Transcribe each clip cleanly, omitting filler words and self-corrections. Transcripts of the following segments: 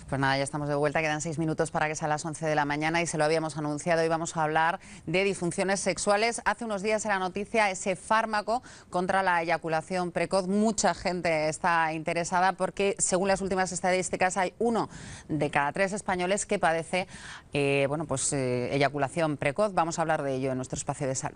Pues nada, ya estamos de vuelta, quedan 6 minutos para que sea las 11 de la mañana y se lo habíamos anunciado. Hoy vamos a hablar de disfunciones sexuales. Hace unos días era noticia ese fármaco contra la eyaculación precoz. Mucha gente está interesada porque, según las últimas estadísticas, hay 1 de cada 3 españoles que padece eyaculación precoz. Vamos a hablar de ello en nuestro espacio de salud.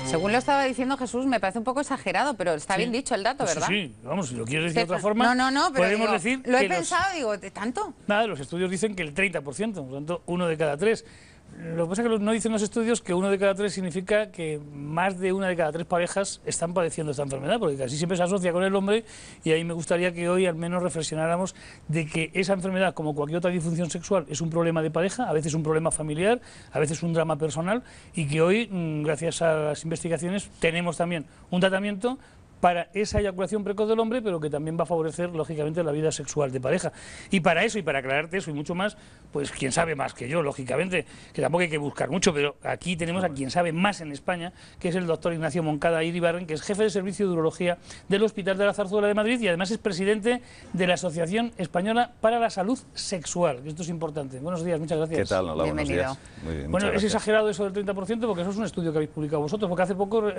Según lo estaba diciendo Jesús, me parece un poco exagerado, pero está bien dicho el dato, ¿verdad? Sí, vamos, si lo quieres decir de otra forma, no, pero podemos digo, decir lo he que pensado, digo, ¿tanto? Nada, los estudios dicen que el 30%, por lo tanto, 1 de cada 3. Lo que pasa es que no dicen los estudios que 1 de cada 3 significa que más de 1 de cada 3 parejas están padeciendo esta enfermedad, porque casi siempre se asocia con el hombre, y ahí me gustaría que hoy al menos reflexionáramos de que esa enfermedad, como cualquier otra disfunción sexual, es un problema de pareja, a veces un problema familiar, a veces un drama personal, y que hoy, gracias a las investigaciones, tenemos también un tratamiento para esa eyaculación precoz del hombre, pero que también va a favorecer, lógicamente, la vida sexual de pareja. Y para eso, y para aclararte eso y mucho más, pues quien sabe más que yo, lógicamente, que tampoco hay que buscar mucho, pero aquí tenemos a quien sabe más en España, que es el doctor Ignacio Moncada Iribarren, que es jefe de servicio de urología del Hospital de la Zarzuela de Madrid y además es presidente de la Asociación Española para la Salud Sexual, que esto es importante. Buenos días, muchas gracias. ¿Qué tal? Hola, Bienvenido. buenos días. Muy bien, Bueno, es exagerado eso del 30% porque eso es un estudio que habéis publicado vosotros, porque hace poco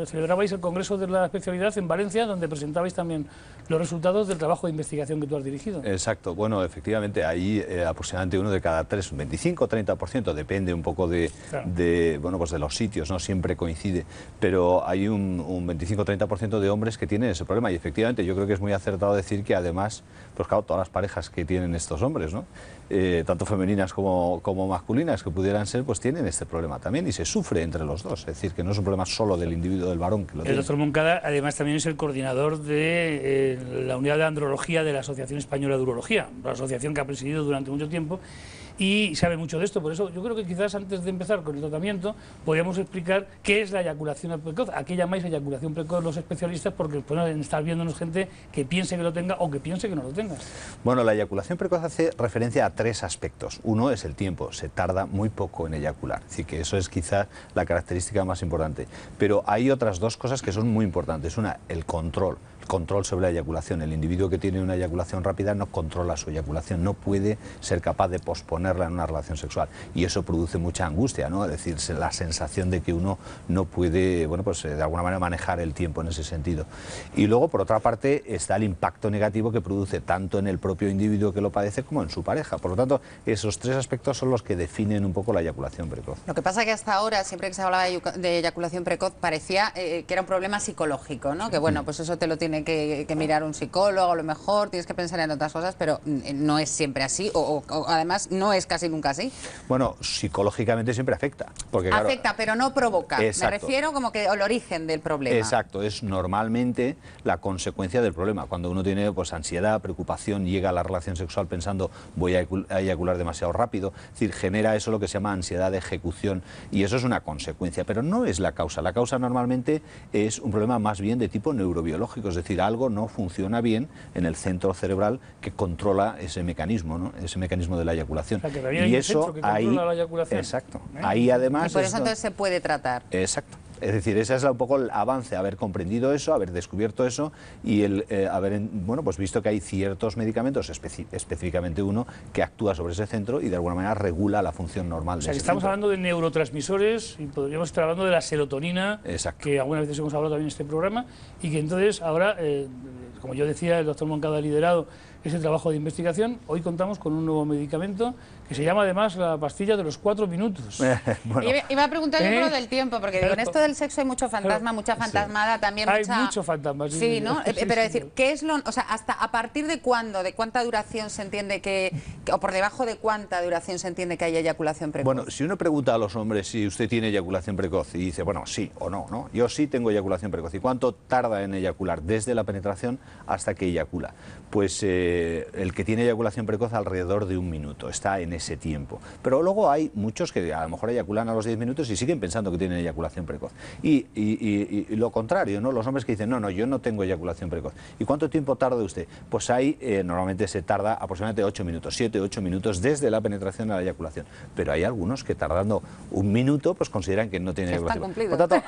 celebrabais el Congreso de la Especialidad en Valencia, donde presentabais también los resultados del trabajo de investigación que tú has dirigido. Exacto. Bueno, efectivamente, ahí aproximadamente 1 de cada 3, un 25-30%, depende un poco de los sitios, no siempre coincide, pero hay un 25-30% de hombres que tienen ese problema y efectivamente yo creo que es muy acertado decir que además, pues claro, todas las parejas que tienen estos hombres, ¿no? Tanto femeninas como masculinas que pudieran ser, pues tienen este problema también y se sufre entre los dos, es decir, que no es un problema solo del individuo, del varón que lo tiene. El doctor Moncada además también es el coordinador de la unidad de andrología de la Asociación Española de Urología, la asociación que ha presidido durante mucho tiempo y sabe mucho de esto, por eso yo creo que quizás antes de empezar con el tratamiento podríamos explicar qué es la eyaculación precoz, a qué llamáis eyaculación precoz los especialistas, porque pueden estar viéndonos gente que piense que lo tenga o que piense que no lo tenga. Bueno, la eyaculación precoz hace referencia a 3 aspectos. Uno es el tiempo, se tarda muy poco en eyacular, así que eso es quizás la característica más importante, pero hay otras 2 cosas que son muy importantes. Una, el control sobre la eyaculación. El individuo que tiene una eyaculación rápida no controla su eyaculación, no puede ser capaz de posponerla en una relación sexual y eso produce mucha angustia, ¿no? Es decir, la sensación de que uno no puede, de alguna manera manejar el tiempo en ese sentido. Y luego, por otra parte, está el impacto negativo que produce tanto en el propio individuo que lo padece como en su pareja. Por lo tanto, esos 3 aspectos son los que definen un poco la eyaculación precoz. Lo que pasa es que hasta ahora, siempre que se hablaba de eyaculación precoz, parecía que era un problema psicológico, ¿no? Que bueno, pues eso te lo tiene que mirar un psicólogo, a lo mejor tienes que pensar en otras cosas, pero no es siempre así, o además no es casi nunca así. Bueno, psicológicamente siempre afecta. Porque, claro, afecta, pero no provoca. Exacto. Me refiero como que al origen del problema. Exacto, es normalmente la consecuencia del problema. Cuando uno tiene pues ansiedad, preocupación, llega a la relación sexual pensando voy a eyacular demasiado rápido, es decir, genera eso lo que se llama ansiedad de ejecución y eso es una consecuencia, pero no es la causa. La causa normalmente es un problema más bien de tipo neurobiológico, es decir, algo no funciona bien en el centro cerebral que controla ese mecanismo, ¿no? Ese mecanismo de la eyaculación. O sea, que y eso que ahí, la eyaculación. Exacto. Ahí además. Y por eso entonces se puede tratar. Exacto. Es decir, ese es un poco el avance, haber comprendido eso, haber descubierto eso y haber visto que hay ciertos medicamentos, específicamente uno, que actúa sobre ese centro y de alguna manera regula la función normal de ese centro. Estamos hablando de neurotransmisores y podríamos estar hablando de la serotonina, exacto, que algunas veces hemos hablado también en este programa, y que entonces ahora, como yo decía, el doctor Moncada ha liderado ese trabajo de investigación. Hoy contamos con un nuevo medicamento que se llama además la pastilla de los 4 minutos. Bueno. Iba a preguntar yo por lo del tiempo, porque digo, en esto del sexo hay mucho fantasma, mucha fantasmada, sí, también hay mucha... mucho fantasma, sí. Sí, ¿no? Sí, pero decir, ¿qué es lo...? O sea, ¿hasta a partir de cuándo, de cuánta duración se entiende o por debajo de cuánta duración se entiende que hay eyaculación precoz? Bueno, si uno pregunta a los hombres si usted tiene eyaculación precoz y dice, bueno, sí o no, ¿no? Yo sí tengo eyaculación precoz. ¿Y cuánto tarda en eyacular? Desde la penetración hasta que eyacula. Pues el que tiene eyaculación precoz alrededor de 1 minuto, está en ese tiempo. Pero luego hay muchos que a lo mejor eyaculan a los 10 minutos y siguen pensando que tienen eyaculación precoz. Y lo contrario, ¿no? Los hombres que dicen, no, yo no tengo eyaculación precoz. ¿Y cuánto tiempo tarda usted? Pues ahí normalmente se tarda aproximadamente 8 minutos, 7-8 minutos desde la penetración a la eyaculación. Pero hay algunos que tardando 1 minuto pues consideran que no tienen eyaculación precoz. Por tanto,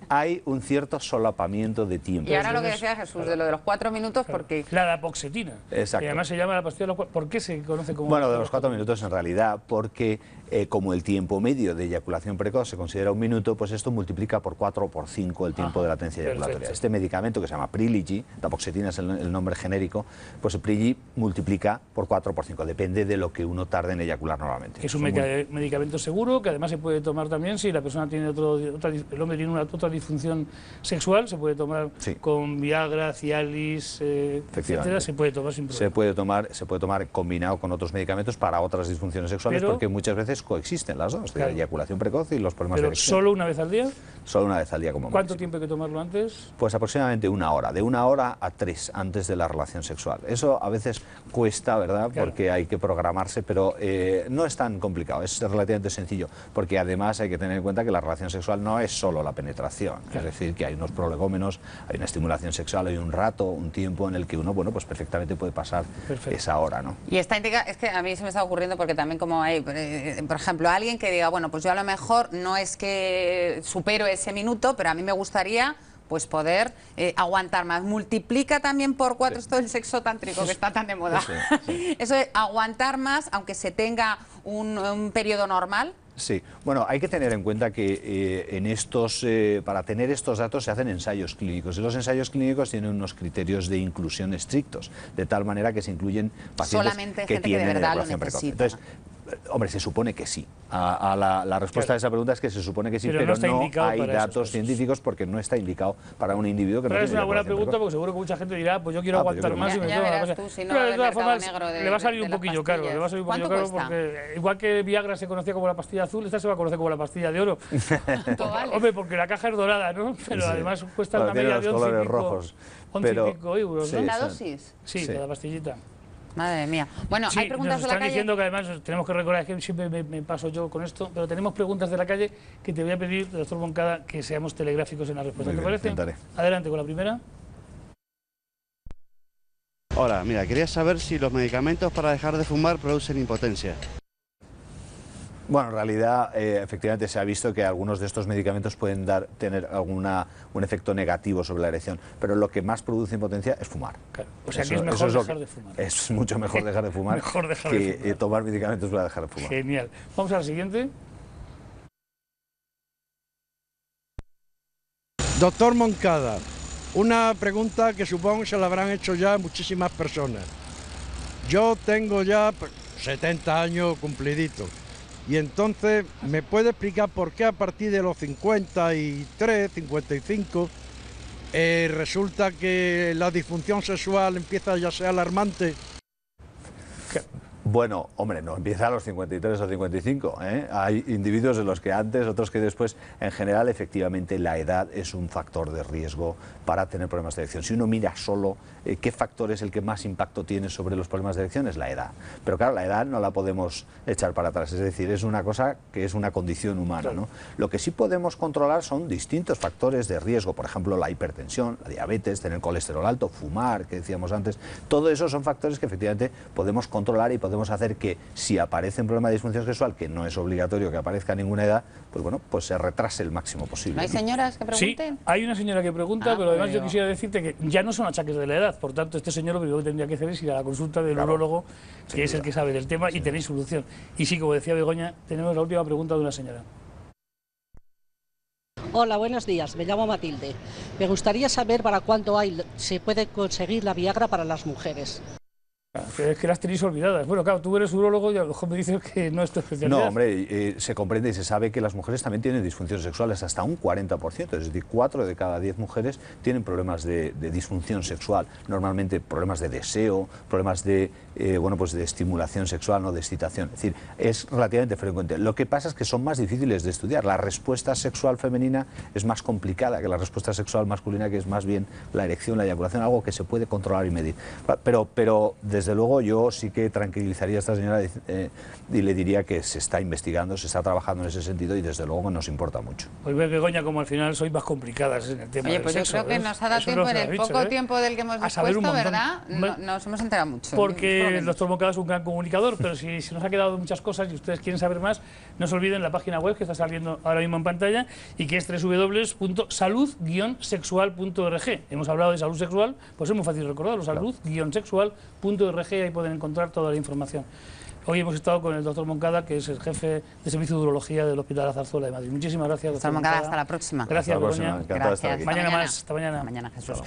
hay un cierto solapamiento de tiempo. Y ahora lo que decía Jesús, de lo de los 4 minutos, porque... La dapoxetina. Exacto. Y además se llama la pastilla de los 4. ¿Por qué se conoce como...? Bueno, de los 4 minutos en realidad, porque como el tiempo medio de eyaculación precoz se considera 1 minuto, pues esto multiplica por 4 o por 5 el tiempo de latencia eyaculatoria. Perfecto. Este medicamento que se llama Prilogi, dapoxetina es el nombre genérico, pues el Prilogi multiplica por 4 o por 5, depende de lo que uno tarde en eyacular normalmente. Es un medicamento seguro, que además se puede tomar también si la persona tiene el hombre tiene otra disfunción sexual, se puede tomar con Viagra, Cialis, etcétera, se puede tomar sin problema. Se puede tomar combinado con otros medicamentos para otras disfunciones sexuales, porque muchas veces coexisten las dos, la eyaculación precoz y los problemas de erección. ¿Solo una vez al día? Solo una vez al día como ¿Cuánto máximo. tiempo hay que tomarlo antes? Pues aproximadamente 1 hora, de 1 hora a 3 antes de la relación sexual. Eso a veces cuesta, ¿verdad? Claro. Porque hay que programarse, pero no es tan complicado, es relativamente sencillo, porque además hay que tener en cuenta que la relación sexual no es solo la penetración, es decir, que hay unos prolegómenos, hay una estimulación sexual, hay un rato, un tiempo en el que uno, bueno, pues perfectamente puede pasar esa hora, ¿no? Y está indicado, es que a mí se me está ocurriendo porque también como hay, por ejemplo, alguien que diga, bueno, pues yo a lo mejor no es que supero ese minuto, pero a mí me gustaría pues poder aguantar más. Multiplica también por 4 esto del sexo tántrico que está tan de moda. Eso es aguantar más, aunque se tenga un periodo normal. Sí, bueno, hay que tener en cuenta que para tener estos datos se hacen ensayos clínicos y los ensayos clínicos tienen unos criterios de inclusión estrictos, de tal manera que se incluyen pacientes solamente que gente tienen que de verdad lo eyaculación precoz. necesita. Entonces, hombre, se supone que sí. La respuesta a esa pregunta es que se supone que sí, pero no hay datos científicos porque no está indicado para un individuo que no tiene es una buena eyaculación pregunta precoz. porque seguro que mucha gente dirá, pues yo quiero aguantar más y me tomo la cosa. Pero de todas formas le va a salir un poquillo caro, porque igual que Viagra se conocía como la pastilla azul, esta se va a conocer como la pastilla de oro. Hombre, porque la caja es dorada, ¿no? Pero además cuesta una media de 11 y pico euros, ¿no? ¿La dosis? Sí, cada pastillita. Madre mía. Bueno, sí, hay preguntas nos de la están calle. diciendo que además tenemos que recordar que siempre me paso yo con esto, pero tenemos preguntas de la calle que te voy a pedir, doctor Moncada, que seamos telegráficos en la respuesta. ¿Te parece? Intentaré. Adelante con la primera. Hola, mira, quería saber si los medicamentos para dejar de fumar producen impotencia. Bueno, en realidad, efectivamente se ha visto que algunos de estos medicamentos pueden tener un efecto negativo sobre la erección, pero lo que más produce impotencia es fumar. Claro. O sea, que es mejor dejar de fumar. Es mucho mejor dejar de fumar que tomar medicamentos para dejar de fumar. Genial. Vamos a la siguiente. Doctor Moncada, una pregunta que supongo se la habrán hecho ya muchísimas personas. Yo tengo ya 70 años cumpliditos. Y entonces, ¿me puede explicar por qué a partir de los 53, 55, resulta que la disfunción sexual empieza ya a ser alarmante? Bueno, hombre, no empieza a los 53 o 55, ¿eh? Hay individuos de los que antes, otros que después. En general, efectivamente, la edad es un factor de riesgo para tener problemas de erección. Si uno mira solo qué factor es el que más impacto tiene sobre los problemas de erección, es la edad. Pero claro, la edad no la podemos echar para atrás, es decir, es una cosa que es una condición humana, ¿no? Lo que sí podemos controlar son distintos factores de riesgo, por ejemplo, la hipertensión, la diabetes, tener colesterol alto, fumar, que decíamos antes. Todo eso son factores que efectivamente podemos controlar y podemos hacer que si aparece un problema de disfunción sexual, que no es obligatorio que aparezca a ninguna edad, pues bueno, pues se retrase el máximo posible. ¿No hay señoras que pregunten? Sí, hay una señora que pregunta, pero además yo quisiera decirte que ya no son achaques de la edad, por tanto este señor lo primero que tendría que hacer es ir a la consulta del urólogo, que es el que sabe del tema, y tenéis solución. Y sí, como decía Begoña, tenemos la última pregunta de una señora. Hola, buenos días, me llamo Matilde. Me gustaría saber para cuándo se puede conseguir la Viagra para las mujeres. Pero es que las tenéis olvidadas. Bueno, claro, tú eres urólogo y a lo mejor me dices que no es tu especialidad. No, hombre, se comprende y se sabe que las mujeres también tienen disfunciones sexuales, hasta un 40%, es decir, 4 de cada 10 mujeres tienen problemas de disfunción sexual, normalmente problemas de deseo, problemas de, pues de estimulación sexual, no de excitación, es decir, es relativamente frecuente. Lo que pasa es que son más difíciles de estudiar. La respuesta sexual femenina es más complicada que la respuesta sexual masculina, que es más bien la erección, la eyaculación, algo que se puede controlar y medir. Pero desde luego yo sí que tranquilizaría a esta señora y le diría que se está investigando, se está trabajando en ese sentido y desde luego nos importa mucho. Pues ve, Begoña, como al final sois más complicadas en el tema del pues sexo. yo creo que nos ha dado tiempo, en el poco tiempo del que hemos dispuesto, ¿verdad? Nos hemos enterado mucho. Porque el doctor Moncada es un gran comunicador, pero si nos ha quedado muchas cosas y ustedes quieren saber más, no se olviden la página web que está saliendo ahora mismo en pantalla y que es www.salud-sexual.org. Hemos hablado de salud sexual, pues es muy fácil recordarlo, salud-sexual.org, ahí pueden encontrar toda la información. Hoy hemos estado con el doctor Moncada, que es el jefe de servicio de urología del Hospital La Zarzuela de Madrid. Muchísimas gracias, doctor Moncada. Hasta la próxima. Gracias, Begoña. Gracias. Mañana más. Hasta mañana. Hasta mañana, Jesús.